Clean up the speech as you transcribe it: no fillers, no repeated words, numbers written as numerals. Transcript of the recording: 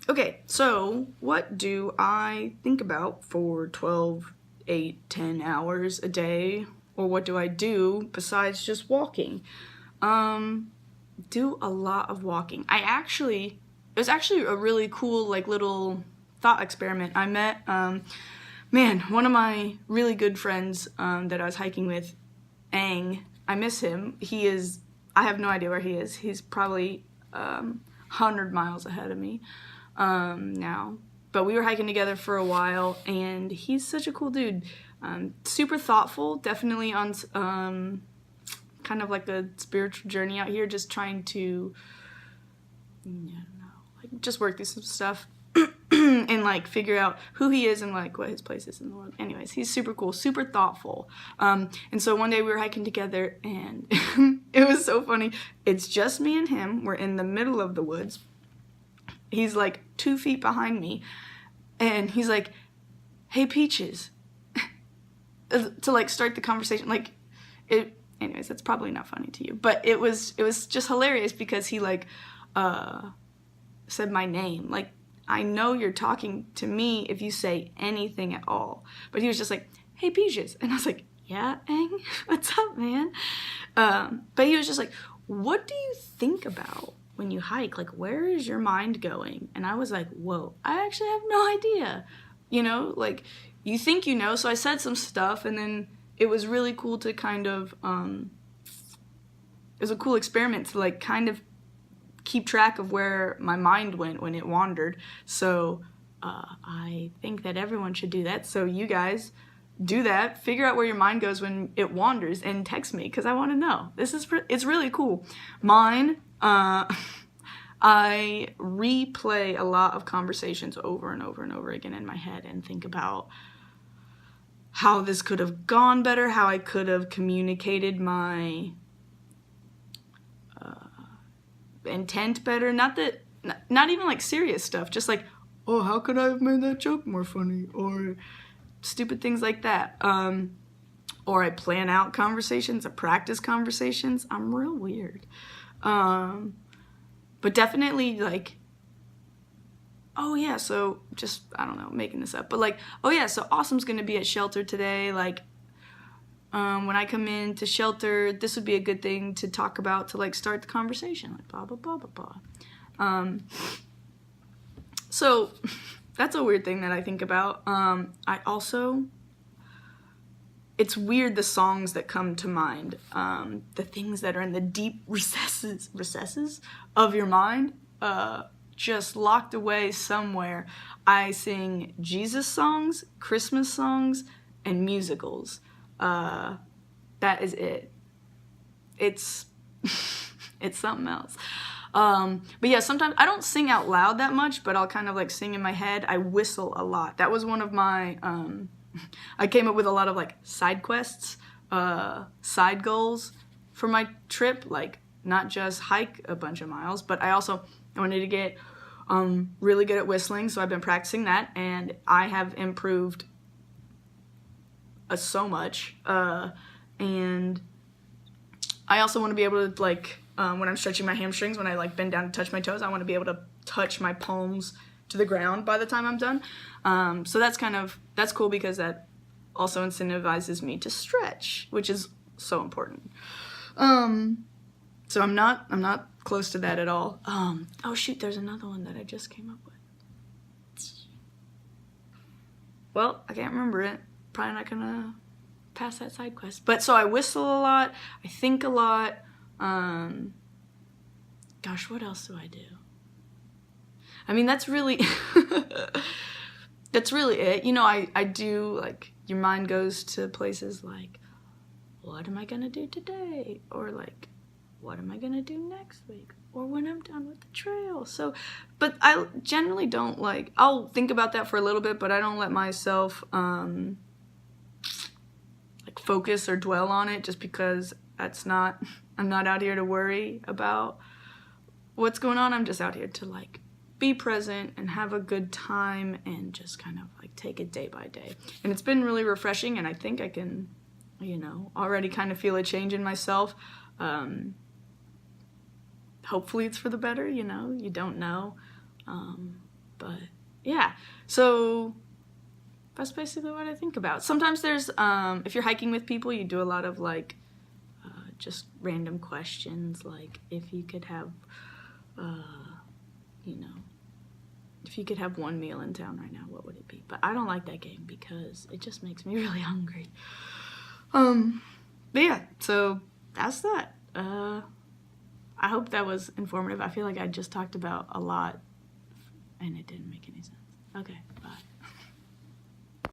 Okay, so what do I think about for 12, 8, 10 hours a day? Or what do I do besides just walking? Do a lot of walking. It was actually a really cool, like, little thought experiment. I met, one of my really good friends that I was hiking with, Ang. I miss him. I have no idea where he is. He's probably 100 miles ahead of me now. But we were hiking together for a while, and he's such a cool dude. Super thoughtful, definitely on kind of like a spiritual journey out here, just trying to, just work through some stuff and like figure out who he is and like what his place is in the world. Anyways, he's super cool, super thoughtful. And so one day we were hiking together, and it was so funny. It's just me and him. We're in the middle of the woods. He's like 2 feet behind me, and he's like, "Hey, Peaches," to like start the conversation. Like, it. Anyways, that's probably not funny to you, but it was just hilarious because he like said my name. Like, I know you're talking to me if you say anything at all. But he was just like, "Hey, Peaches," and I was like, "Yeah, Ang, what's up, man?" But he was just like, "What do you think about when you hike? Like, where is your mind going?" And I was like, "Whoa, I actually have no idea." Like, you think you know. So I said some stuff, and then it was really cool to kind of, it was a cool experiment to like kind of keep track of where my mind went when it wandered. So I think that everyone should do that. So you guys do that. Figure out where your mind goes when it wanders and text me, because I want to know. It's really cool. Mine, I replay a lot of conversations over and over and over again in my head and think about how this could have gone better, how I could have communicated my intent better. Not even like serious stuff, just like, "Oh, how could I have made that joke more funny?" Or stupid things like that. Or I plan out conversations, I practice conversations. I'm real weird. But definitely like, oh yeah, so just, I don't know, making this up, but like, oh yeah, so Awesome's gonna be at shelter today. Like, when I come in to shelter, this would be a good thing to talk about to like start the conversation, like blah, blah, blah, blah, blah. So that's a weird thing that I think about. It's weird, the songs that come to mind, the things that are in the deep recesses of your mind, just locked away somewhere. I sing Jesus songs, Christmas songs, and musicals. That is it. It's it's something else. But yeah, sometimes I don't sing out loud that much, but I'll kind of like sing in my head. I whistle a lot. That was one of my, I came up with a lot of like side quests, side goals for my trip, like not just hike a bunch of miles, but I wanted to get really good at whistling, so I've been practicing that, and I have improved so much. And I also want to be able to like, when I'm stretching my hamstrings, when I like bend down to touch my toes, I want to be able to touch my palms to the ground by the time I'm done. So that's cool, because that also incentivizes me to stretch, which is so important. So I'm not close to that at all. Oh shoot, there's another one that I just came up with. Well, I can't remember it. Probably not gonna pass that side quest. But so I whistle a lot, I think a lot. Gosh, what else do I do? I mean, that's really that's really it. I do, like, your mind goes to places like, what am I gonna do today? Or like, what am I gonna do next week? Or when I'm done with the trail. So, but I generally don't like, I'll think about that for a little bit, but I don't let myself like focus or dwell on it, just because I'm not out here to worry about what's going on. I'm just out here to like be present and have a good time and just kind of like take it day by day. And it's been really refreshing, and I think I can, already kind of feel a change in myself. Hopefully it's for the better, you don't know. But yeah, so that's basically what I think about. Sometimes there's, if you're hiking with people, you do a lot of like just random questions, like if you could have, you know, if you could have one meal in town right now, what would it be? But I don't like that game because it just makes me really hungry. But yeah, so that's that. I hope that was informative. I feel like I just talked about a lot and it didn't make any sense. Okay, bye.